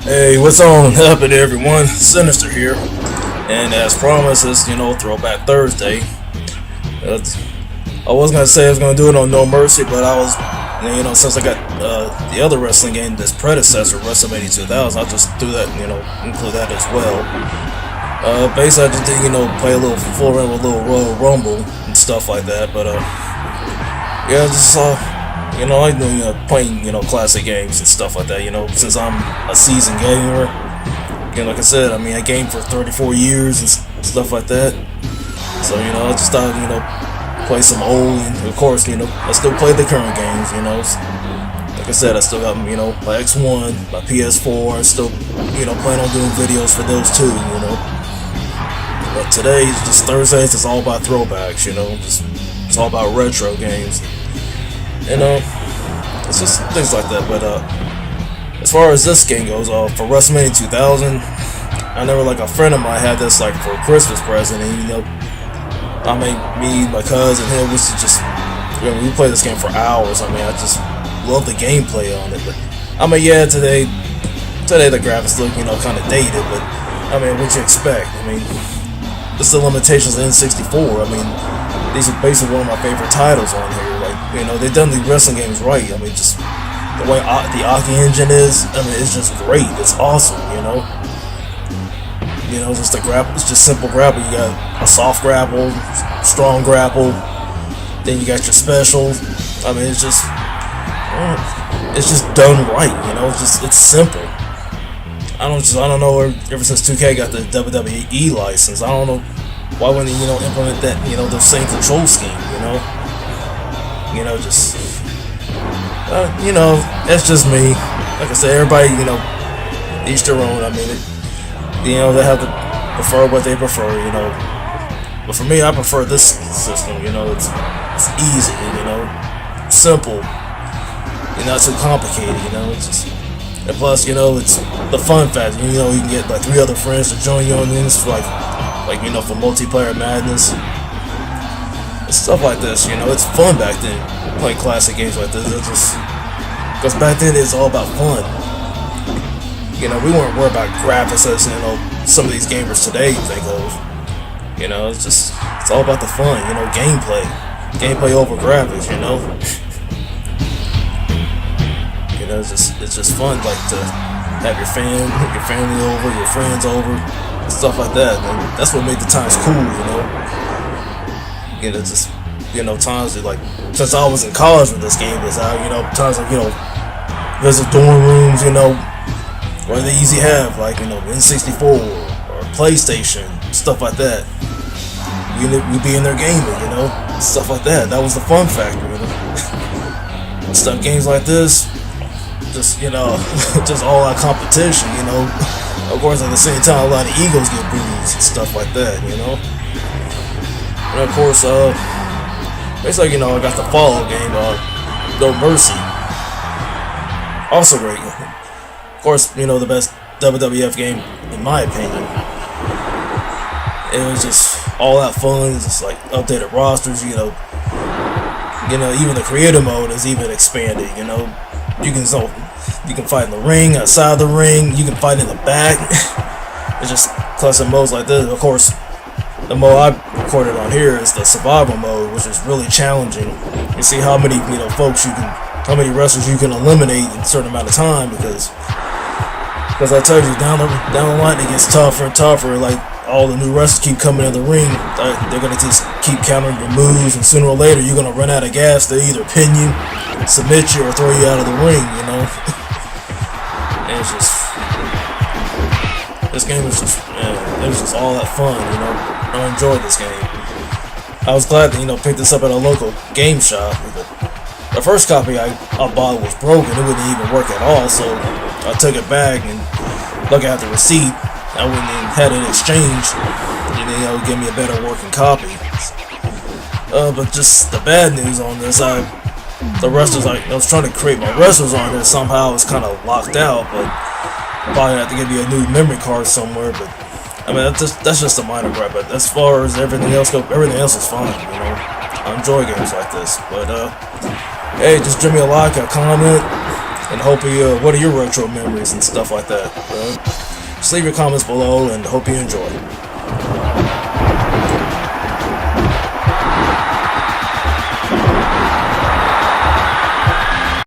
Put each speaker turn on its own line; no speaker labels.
Hey, what's on happening, everyone? Sinister here, and as promised, it's Throwback Thursday. I was gonna say I was gonna do it on No Mercy, but I was, since I got the other wrestling game, this predecessor, WrestleMania 2000, I'll just do that, include that as well. Basically, I just did, play a little full run with a little Royal Rumble and stuff like that. But yeah, just I do playing classic games and stuff like that. Since I'm a seasoned gamer, like I said, I gamed for 34 years and stuff like that. So I just thought play some old, and of course I still play the current games. Like I said, I still got my X1, my PS4. I still plan on doing videos for those too. But today, just Thursdays, it's all about throwbacks. It's all about retro games. It's just things like that. But as far as this game goes, for WrestleMania 2000, I never, like, a friend of mine had this like for a Christmas present, and me, my cousin, him, we just we play this game for hours. I just love the gameplay on it. But yeah, today the graphics look kind of dated, but what you expect? It's the limitations of N64. These are basically one of my favorite titles on here. Like, they've done the wrestling games right. Just the way the Aki engine is, it's just great. It's awesome, just the grapple, it's just simple grapple. You got a soft grapple, strong grapple, then you got your specials. It's just done right, it's simple. I don't know, ever since 2K got the WWE license, I don't know why wouldn't they, implement that, the same control scheme, that's just me. Like I said, everybody, each their own. They have to prefer what they prefer, But for me, I prefer this system, it's easy, simple, not too complicated, it's just. And plus, it's the fun factor. You can get like 3 other friends to join you on this, for for multiplayer madness and stuff like this. It's fun back then playing classic games like this. It's just because back then it's all about fun. We weren't worried about graphics as some of these gamers today think of. It's all about the fun. Gameplay over graphics. It's just fun, like, to have your family over, your friends over, and stuff like that. And that's what made the times cool, times that, like, since I was in college when this game was out, times like, visit dorm rooms, where they usually have, like, N64 or PlayStation, stuff like that. We'd be in there gaming, stuff like that. That was the fun factor, Stuff, games like this, just just all out competition, Of course, at the same time, a lot of egos get bruised and stuff like that, And of course, basically, I got the follow game, No Mercy. Also great. Of course, the best WWF game in my opinion. It was just all out fun, just like updated rosters, even the creative mode is even expanded, You can fight in the ring, outside the ring, you can fight in the back. It's just classic modes like this. Of course, the mode I recorded on here is the survival mode, which is really challenging. You see how many, how many wrestlers you can eliminate in a certain amount of time, because I tell you, down the line it gets tougher and tougher. Like, all the new wrestlers keep coming in the ring, they're gonna just keep countering your moves, and sooner or later you're gonna run out of gas. They either pin you, submit you, or throw you out of the ring, And it's just, this game was just, it was just all that fun, I enjoyed this game. I was glad to, pick this up at a local game shop. But the first copy I bought was broken. It wouldn't even work at all, so I took it back and looking at the receipt, I went and had it exchanged, and give me a better working copy. But just the bad news on this, the wrestlers, I was trying to create my wrestlers on here, somehow it's kind of locked out, but I probably have to give you a new memory card somewhere. But that's just a minor gripe. But as far as everything else goes, everything else is fine. I enjoy games like this. But hey, just give me a like, a comment, And hope you, what are your retro memories and stuff like that? Just leave your comments below and hope you enjoy.